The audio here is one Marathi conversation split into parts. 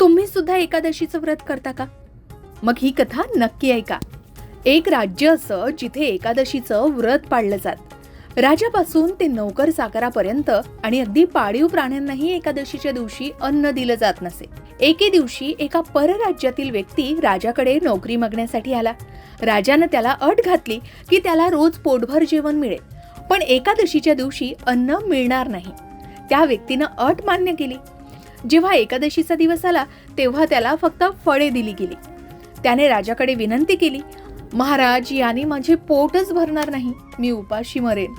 तुम्ही सुद्धा एकादशीचं व्रत करता का? मग ही कथा नक्की ऐका. एक राज्य असं जिथे एकादशीचं व्रत पाळलं जात. राजापासून ते नोकर चाकरापर्यंत आणि अगदी पाळीव प्राण्यांनाही एकादशीच्या दिवशी अन्न दिलं जात नसे. एके दिवशी एका परराज्यातील व्यक्ती राजाकडे नोकरी मागण्यासाठी आला. राजानं त्याला अट घातली की त्याला रोज पोटभर जेवण मिळेल, पण एकादशीच्या दिवशी अन्न मिळणार नाही. त्या व्यक्तीनं अट मान्य केली. जेव्हा एकादशीचा दिवस आला तेव्हा त्याला फक्त फळे दिली गेली. त्याने राजाकडे विनंती केली, महाराज, याने माझे पोटच भरणार नाही, मी उपाशी मरेन,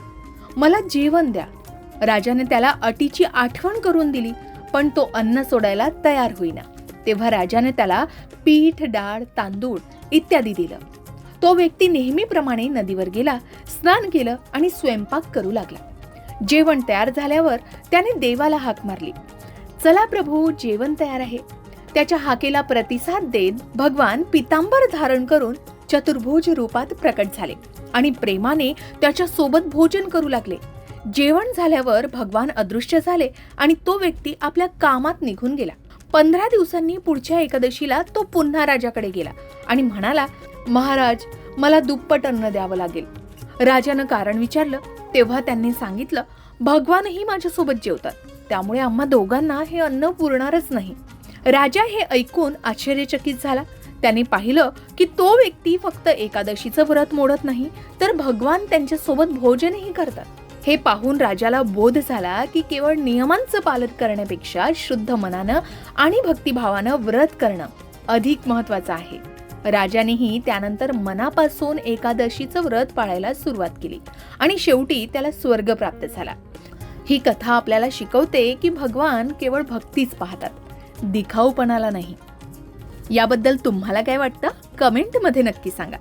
मला जेवण द्या. राजाने त्याला अटीची आठवण करून दिली, पण तो अन्न सोडायला तयार होईना. तेव्हा राजाने त्याला पीठ, डाळ, तांदूळ इत्यादी दिलं. तो व्यक्ती नेहमीप्रमाणे नदीवर गेला, स्नान केलं आणि स्वयंपाक करू लागला. जेवण तयार झाल्यावर त्याने देवाला हाक मारली, चला प्रभू, जेवण तयार आहे. त्याच्या हाकेला प्रतिसाद देत भगवान पितांबर धारण करून चतुर्भुज रूपात प्रकट झाले आणि प्रेमाने त्याच्या सोबत भोजन करू लागले. जेवण झाल्यावर भगवान अदृश्य झाले आणि तो व्यक्ती आपल्या कामात निघून गेला. 15 दिवसांनी पुढच्या एकादशीला तो पुन्हा राजाकडे गेला आणि म्हणाला, महाराज, मला दुप्पट अन्न द्यावं लागेल. राजानं कारण विचारलं तेव्हा त्यांनी सांगितलं, भगवानही माझ्यासोबत जेवतात, त्यामुळे आम्हा दोघांना हे अन्न पुरणारच नाही. राजा हे ऐकून आश्चर्यचकित झाला. त्याने पाहिलं की तो व्यक्ती फक्त एकादशीचं व्रत मोडत नाही, तर भगवान त्यांच्यासोबत भोजनही करतात. हे पाहून राजाला बोध झाला की केवळ नियमांचं पालन करण्यापेक्षा शुद्ध मनानं आणि भक्तिभावानं व्रत करणं अधिक महत्वाचं आहे. राजानेही त्यानंतर मनापासून एकादशीचं व्रत पाळायला सुरुवात केली आणि शेवटी त्याला स्वर्ग प्राप्त झाला. ही कथा आपल्याला शिकवते की भगवान केवळ भक्तीच पाहतात, दिखाऊपणाला नाही. याबद्दल तुम्हाला काय वाटतं? कमेंटमध्ये नक्की सांगा.